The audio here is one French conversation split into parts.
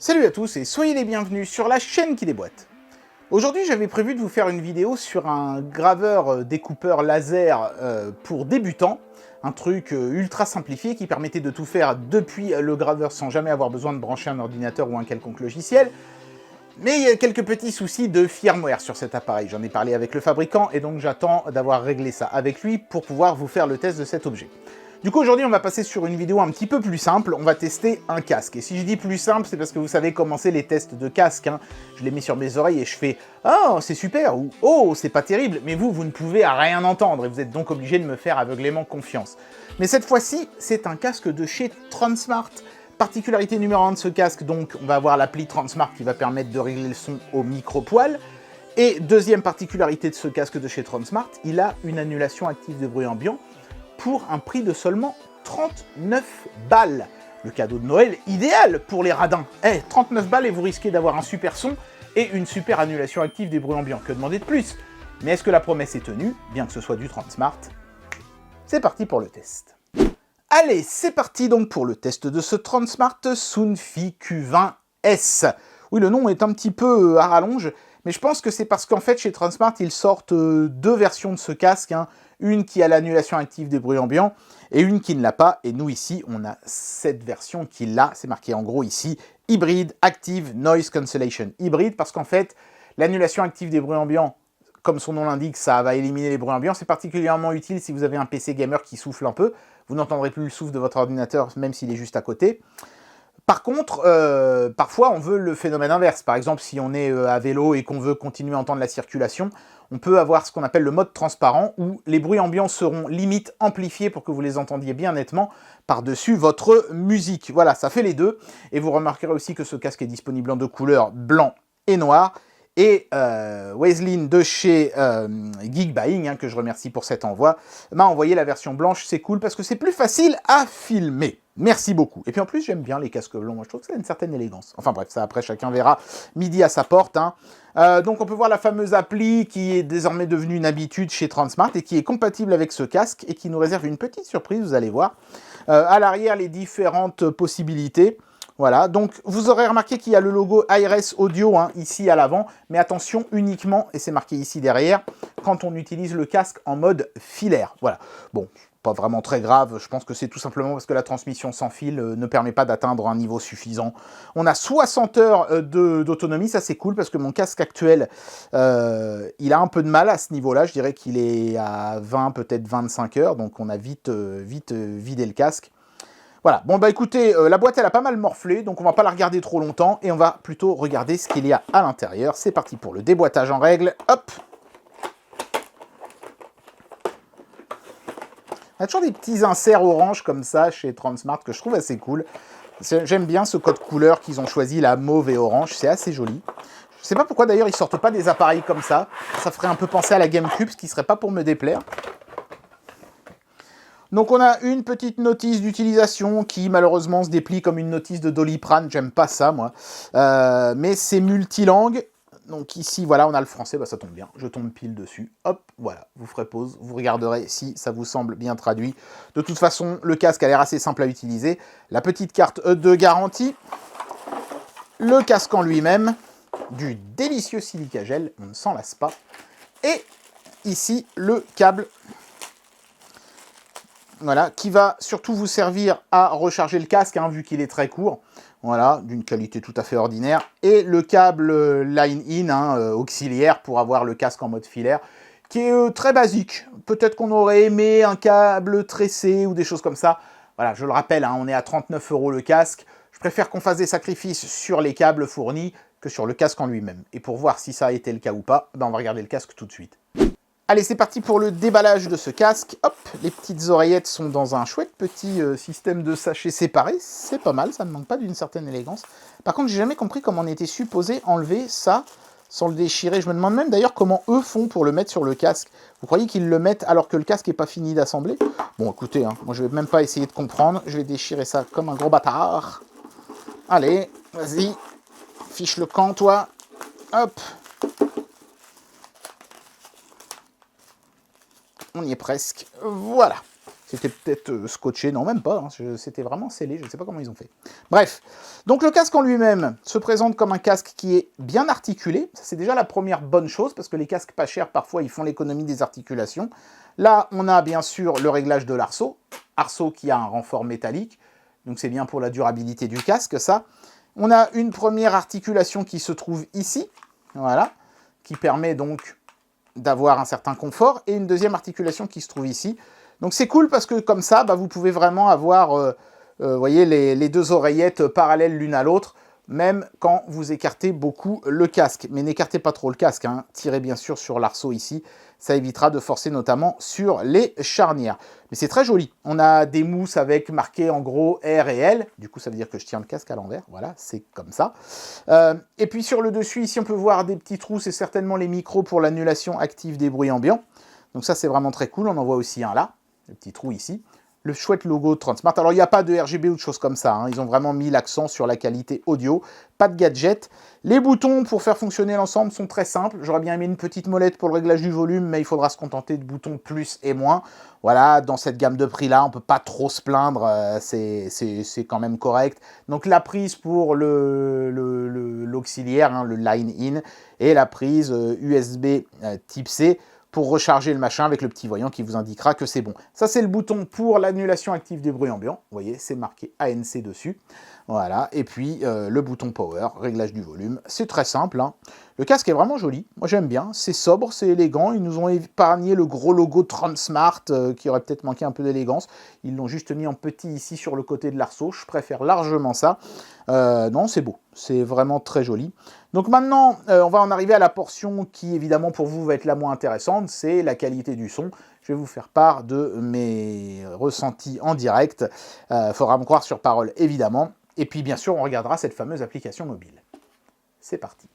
Salut à tous et soyez les bienvenus sur la chaîne qui déboîte. Aujourd'hui j'avais prévu de vous faire une vidéo sur un graveur découpeur laser pour débutants, un truc ultra simplifié qui permettait de tout faire depuis le graveur sans jamais avoir besoin de brancher un ordinateur ou un quelconque logiciel. Mais il y a quelques petits soucis de firmware sur cet appareil, j'en ai parlé avec le fabricant et donc j'attends d'avoir réglé ça avec lui pour pouvoir vous faire le test de cet objet. Du coup, aujourd'hui, on va passer sur une vidéo un petit peu plus simple. On va tester un casque. Et si je dis plus simple, c'est parce que vous savez comment c'est les tests de casque. Hein. Je les mets sur mes oreilles et je fais « Oh, c'est super » ou « Oh, c'est pas terrible ». Mais vous ne pouvez rien entendre et vous êtes donc obligé de me faire aveuglément confiance. Mais cette fois-ci, c'est un casque de chez Transmart. Particularité numéro 1 de ce casque, donc, on va avoir l'appli Transmart qui va permettre de régler le son au micro-poil. Et deuxième particularité de ce casque de chez Transmart, il a une annulation active de bruit ambiant pour un prix de seulement 39 balles. Le cadeau de Noël idéal pour les radins. 39 balles et vous risquez d'avoir un super son et une super annulation active des bruits ambiants. Que demander de plus? Mais est-ce que la promesse est tenue, bien que ce soit du Transmart? C'est parti pour le test. Allez, c'est parti donc pour le test de ce Transmart Soundfi Q20S. Oui, le nom est un petit peu à rallonge, mais je pense que c'est parce qu'en fait, chez Transmart, ils sortent deux versions de ce casque, hein. Une qui a l'annulation active des bruits ambiants, et une qui ne l'a pas, et nous ici, on a cette version qui l'a, c'est marqué en gros ici, Hybrid Active Noise Cancellation. Hybride parce qu'en fait, l'annulation active des bruits ambiants, comme son nom l'indique, ça va éliminer les bruits ambiants, c'est particulièrement utile si vous avez un PC gamer qui souffle un peu, vous n'entendrez plus le souffle de votre ordinateur, même s'il est juste à côté. Par contre, parfois on veut le phénomène inverse. Par exemple, si on est à vélo et qu'on veut continuer à entendre la circulation, on peut avoir ce qu'on appelle le mode transparent, où les bruits ambiants seront limite amplifiés pour que vous les entendiez bien nettement par-dessus votre musique. Voilà, ça fait les deux. Et vous remarquerez aussi que ce casque est disponible en deux couleurs, blanc et noir. Et Waislin de chez Geekbuying, hein, que je remercie pour cet envoi, m'a envoyé la version blanche. C'est cool parce que c'est plus facile à filmer. Merci beaucoup. Et puis en plus, j'aime bien les casques blancs. Je trouve que ça a une certaine élégance. Enfin bref, ça après, chacun verra midi à sa porte. Hein. Donc on peut voir la fameuse appli qui est désormais devenue une habitude chez Transmart et qui est compatible avec ce casque et qui nous réserve une petite surprise, vous allez voir. À l'arrière, les différentes possibilités. Voilà, donc vous aurez remarqué qu'il y a le logo ARS Audio hein, ici à l'avant, mais attention uniquement, et c'est marqué ici derrière, quand on utilise le casque en mode filaire. Voilà, bon, pas vraiment très grave, je pense que c'est tout simplement parce que la transmission sans fil ne permet pas d'atteindre un niveau suffisant. On a 60 heures d'autonomie, ça c'est cool, parce que mon casque actuel, il a un peu de mal à ce niveau-là, je dirais qu'il est à 20, peut-être 25 heures, donc on a vite vidé le casque. Voilà, bon bah écoutez, la boîte elle a pas mal morflé, donc on va pas la regarder trop longtemps, et on va plutôt regarder ce qu'il y a à l'intérieur. C'est parti pour le déboîtage en règle, hop. Il y a toujours des petits inserts orange comme ça chez Transmart que je trouve assez cool. J'aime bien ce code couleur qu'ils ont choisi, la mauve et orange, c'est assez joli. Je sais pas pourquoi d'ailleurs ils sortent pas des appareils comme ça ferait un peu penser à la GameCube, ce qui serait pas pour me déplaire. Donc on a une petite notice d'utilisation qui malheureusement se déplie comme une notice de Doliprane, j'aime pas ça moi, mais c'est multilangue, donc ici voilà on a le français, bah ça tombe bien, je tombe pile dessus, hop, voilà, vous ferez pause, vous regarderez si ça vous semble bien traduit. De toute façon le casque a l'air assez simple à utiliser, la petite carte de garantie, le casque en lui-même, du délicieux silica gel, on ne s'en lasse pas, et ici le câble. Voilà, qui va surtout vous servir à recharger le casque, hein, vu qu'il est très court. Voilà, d'une qualité tout à fait ordinaire. Et le câble line-in, hein, auxiliaire, pour avoir le casque en mode filaire, qui est très basique. Peut-être qu'on aurait aimé un câble tressé ou des choses comme ça. Voilà, je le rappelle, hein, on est à 39 € le casque. Je préfère qu'on fasse des sacrifices sur les câbles fournis que sur le casque en lui-même. Et pour voir si ça a été le cas ou pas, ben on va regarder le casque tout de suite. Allez, c'est parti pour le déballage de ce casque. Hop, les petites oreillettes sont dans un chouette petit système de sachets séparés. C'est pas mal, ça ne manque pas d'une certaine élégance. Par contre, j'ai jamais compris comment on était supposé enlever ça sans le déchirer. Je me demande même d'ailleurs comment eux font pour le mettre sur le casque. Vous croyez qu'ils le mettent alors que le casque n'est pas fini d'assembler? Bon, écoutez, hein, moi je vais même pas essayer de comprendre. Je vais déchirer ça comme un gros bâtard. Allez, vas-y, fiche le camp, toi. Hop. On y est presque. Voilà. C'était peut-être scotché, non même pas, hein, c'était vraiment scellé, je ne sais pas comment ils ont fait. Bref, donc le casque en lui-même se présente comme un casque qui est bien articulé, ça c'est déjà la première bonne chose, parce que les casques pas chers, parfois ils font l'économie des articulations. Là, on a bien sûr le réglage de l'arceau qui a un renfort métallique, donc c'est bien pour la durabilité du casque, ça. On a une première articulation qui se trouve ici, voilà, qui permet donc d'avoir un certain confort, et une deuxième articulation qui se trouve ici. Donc c'est cool parce que comme ça, vous pouvez vraiment avoir, voyez, les deux oreillettes parallèles l'une à l'autre, même quand vous écartez beaucoup le casque. Mais n'écartez pas trop le casque, hein. Tirez bien sûr sur l'arceau ici, ça évitera de forcer notamment sur les charnières. Mais c'est très joli. On a des mousses avec marqué en gros R et L, du coup ça veut dire que je tiens le casque à l'envers, voilà, c'est comme ça. Et puis sur le dessus, ici on peut voir des petits trous, c'est certainement les micros pour l'annulation active des bruits ambiants. Donc ça c'est vraiment très cool, on en voit aussi un là, le petit trou ici. Le chouette logo de Transmart. Alors, il n'y a pas de RGB ou de choses comme ça, hein. Ils ont vraiment mis l'accent sur la qualité audio. Pas de gadget. Les boutons pour faire fonctionner l'ensemble sont très simples. J'aurais bien aimé une petite molette pour le réglage du volume, mais il faudra se contenter de boutons plus et moins. Voilà, dans cette gamme de prix-là, on ne peut pas trop se plaindre. C'est quand même correct. Donc, la prise pour l'auxiliaire, hein, le line-in, et la prise USB type C, pour recharger le machin avec le petit voyant qui vous indiquera que c'est bon. Ça, c'est le bouton pour l'annulation active des bruits ambiants. Vous voyez, c'est marqué ANC dessus. Voilà, et puis le bouton Power, réglage du volume. C'est très simple, hein. Le casque est vraiment joli, moi j'aime bien. C'est sobre, c'est élégant. Ils nous ont épargné le gros logo Transmart qui aurait peut-être manqué un peu d'élégance. Ils l'ont juste mis en petit ici sur le côté de l'arceau. Je préfère largement ça. Non, c'est beau, c'est vraiment très joli. Donc maintenant, on va en arriver à la portion qui, évidemment, pour vous, va être la moins intéressante, c'est la qualité du son. Je vais vous faire part de mes ressentis en direct. Faudra me croire sur parole, évidemment. Et puis, bien sûr, on regardera cette fameuse application mobile. C'est parti.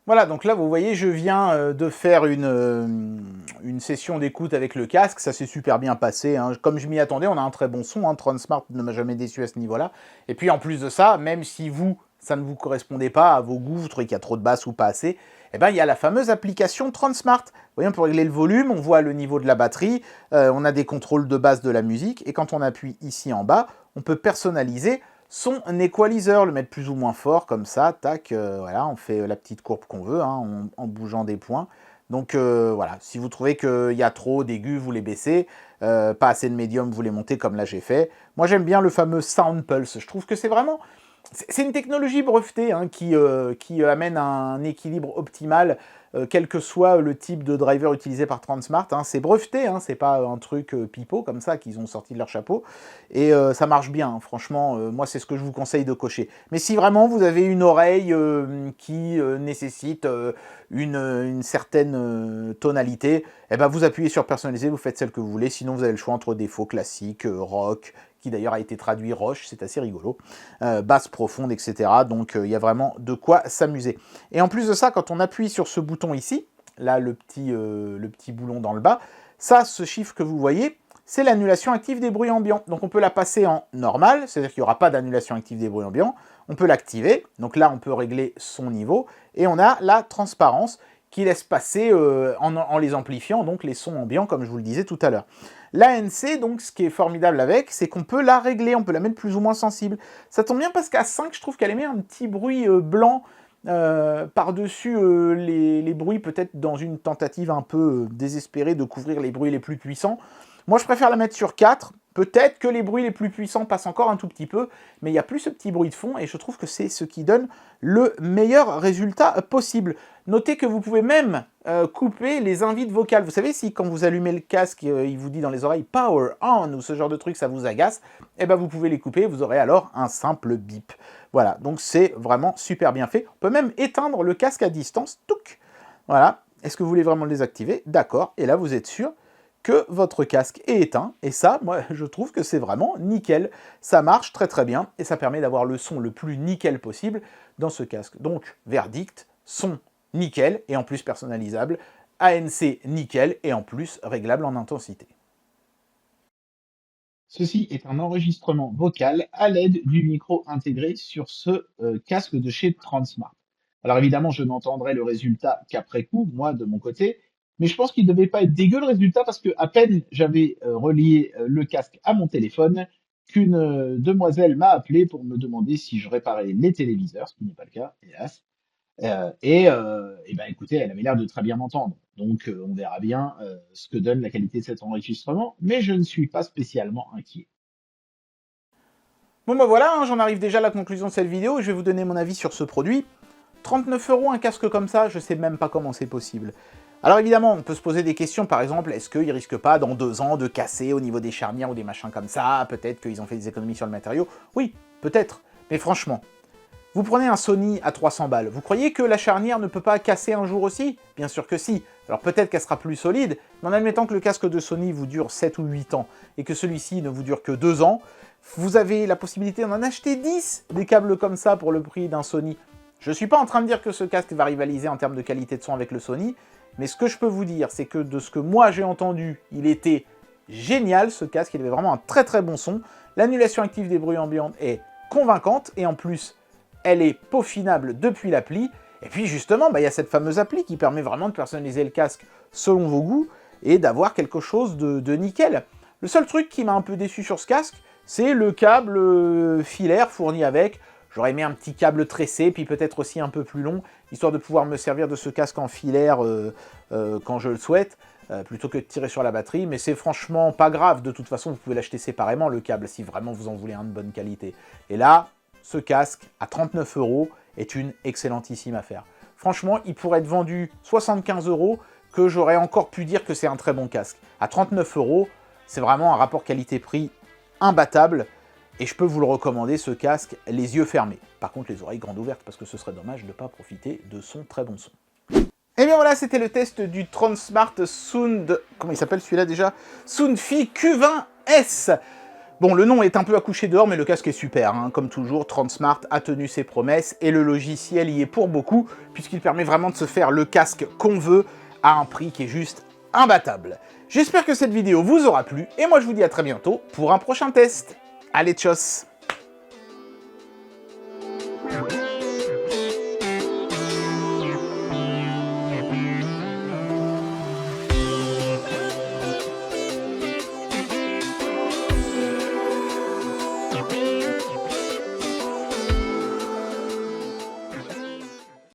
Voilà, donc là, vous voyez, je viens de faire une session d'écoute avec le casque. Ça s'est super bien passé, hein. Comme je m'y attendais, on a un très bon son, hein. Transmart ne m'a jamais déçu à ce niveau-là. Et puis, en plus de ça, même si vous, ça ne vous correspondait pas à vos goûts, vous trouvez qu'il y a trop de basse ou pas assez, eh ben, il y a la fameuse application Transmart. Vous voyez, on peut régler le volume, on voit le niveau de la batterie, on a des contrôles de base de la musique, et quand on appuie ici en bas, on peut personnaliser son equalizer, le mettre plus ou moins fort, comme ça, tac, voilà, on fait la petite courbe qu'on veut, hein, en bougeant des points. Donc voilà, si vous trouvez qu'il y a trop d'aigus, vous les baissez, pas assez de médium, vous les montez comme là j'ai fait. Moi j'aime bien le fameux Sound Pulse, je trouve que c'est vraiment... C'est une technologie brevetée, hein, qui amène un équilibre optimal, quel que soit le type de driver utilisé par Transmart. Hein. C'est breveté, hein, c'est pas un truc pipeau comme ça qu'ils ont sorti de leur chapeau. Et ça marche bien, hein. Franchement, moi c'est ce que je vous conseille de cocher. Mais si vraiment vous avez une oreille qui nécessite une certaine tonalité, eh ben vous appuyez sur personnaliser, vous faites celle que vous voulez. Sinon vous avez le choix entre défaut classique, rock, qui d'ailleurs a été traduit roche, c'est assez rigolo, basse profonde, etc. Donc il y a vraiment de quoi s'amuser. Et en plus de ça, quand on appuie sur ce bouton ici, là le petit boulon dans le bas, ça, ce chiffre que vous voyez, c'est l'annulation active des bruits ambiants. Donc on peut la passer en normal, c'est-à-dire qu'il n'y aura pas d'annulation active des bruits ambiants. On peut l'activer, donc là on peut régler son niveau, et on a la transparence qui laisse passer, en les amplifiant, donc les sons ambiants, comme je vous le disais tout à l'heure. L'ANC, donc, ce qui est formidable avec, c'est qu'on peut la régler, on peut la mettre plus ou moins sensible. Ça tombe bien parce qu'à 5, je trouve qu'elle émet un petit bruit blanc par-dessus les bruits, peut-être dans une tentative un peu désespérée de couvrir les bruits les plus puissants. Moi, je préfère la mettre sur 4. Peut-être que les bruits les plus puissants passent encore un tout petit peu, mais il n'y a plus ce petit bruit de fond, et je trouve que c'est ce qui donne le meilleur résultat possible. Notez que vous pouvez même couper les invites vocales. Vous savez, si quand vous allumez le casque, il vous dit dans les oreilles « Power on » ou ce genre de truc, ça vous agace, eh ben vous pouvez les couper, vous aurez alors un simple bip. Voilà, donc c'est vraiment super bien fait. On peut même éteindre le casque à distance. Touc. Voilà, est-ce que vous voulez vraiment le désactiver? D'accord, et là vous êtes sûr que votre casque est éteint, et ça, moi, je trouve que c'est vraiment nickel. Ça marche très très bien, et ça permet d'avoir le son le plus nickel possible dans ce casque. Donc, verdict, son nickel, et en plus personnalisable, ANC nickel, et en plus réglable en intensité. Ceci est un enregistrement vocal à l'aide du micro intégré sur ce casque de chez Transmart. Alors évidemment, je n'entendrai le résultat qu'après coup, moi de mon côté, Mais je pense qu'il devait pas être dégueu le résultat parce que à peine j'avais relié le casque à mon téléphone qu'une demoiselle m'a appelé pour me demander si je réparais les téléviseurs, ce qui n'est pas le cas, hélas. Et ben écoutez, elle avait l'air de très bien m'entendre. Donc on verra bien ce que donne la qualité de cet enregistrement, mais je ne suis pas spécialement inquiet. Bon bah voilà, hein, j'en arrive déjà à la conclusion de cette vidéo et je vais vous donner mon avis sur ce produit. 39 € un casque comme ça, je sais même pas comment c'est possible. Alors évidemment, on peut se poser des questions, par exemple, est-ce qu'il risque pas dans 2 ans de casser au niveau des charnières ou des machins comme ça? Peut-être qu'ils ont fait des économies sur le matériau. Oui, peut-être. Mais franchement, vous prenez un Sony à 300 balles, vous croyez que la charnière ne peut pas casser un jour aussi? Bien sûr que si. Alors peut-être qu'elle sera plus solide, mais en admettant que le casque de Sony vous dure 7 ou 8 ans, et que celui-ci ne vous dure que 2 ans, vous avez la possibilité d'en acheter 10 des câbles comme ça pour le prix d'un Sony. Je suis pas en train de dire que ce casque va rivaliser en termes de qualité de son avec le Sony, mais ce que je peux vous dire, c'est que de ce que moi j'ai entendu, il était génial ce casque, il avait vraiment un très très bon son. L'annulation active des bruits ambiants est convaincante, et en plus, elle est peaufinable depuis l'appli. Et puis justement, il y a cette fameuse appli qui permet vraiment de personnaliser le casque selon vos goûts, et d'avoir quelque chose de nickel. Le seul truc qui m'a un peu déçu sur ce casque, c'est le câble filaire fourni avec. J'aurais aimé un petit câble tressé, puis peut-être aussi un peu plus long, histoire de pouvoir me servir de ce casque en filaire quand je le souhaite, plutôt que de tirer sur la batterie. Mais c'est franchement pas grave, de toute façon vous pouvez l'acheter séparément le câble, si vraiment vous en voulez un de bonne qualité. Et là, ce casque, à 39 € est une excellentissime affaire. Franchement, il pourrait être vendu 75 €, que j'aurais encore pu dire que c'est un très bon casque. À 39 €, c'est vraiment un rapport qualité-prix imbattable, et je peux vous le recommander, ce casque, les yeux fermés. Par contre, les oreilles grandes ouvertes, parce que ce serait dommage de ne pas profiter de son très bon son. Et bien voilà, c'était le test du Transmart Sound... Comment il s'appelle celui-là déjà? Soundfi Q20S. Bon, le nom est un peu accouché dehors, mais le casque est super, hein. Comme toujours, Transmart a tenu ses promesses, et le logiciel y est pour beaucoup, puisqu'il permet vraiment de se faire le casque qu'on veut, à un prix qui est juste imbattable. J'espère que cette vidéo vous aura plu, et moi je vous dis à très bientôt pour un prochain test. Allez, tchuss!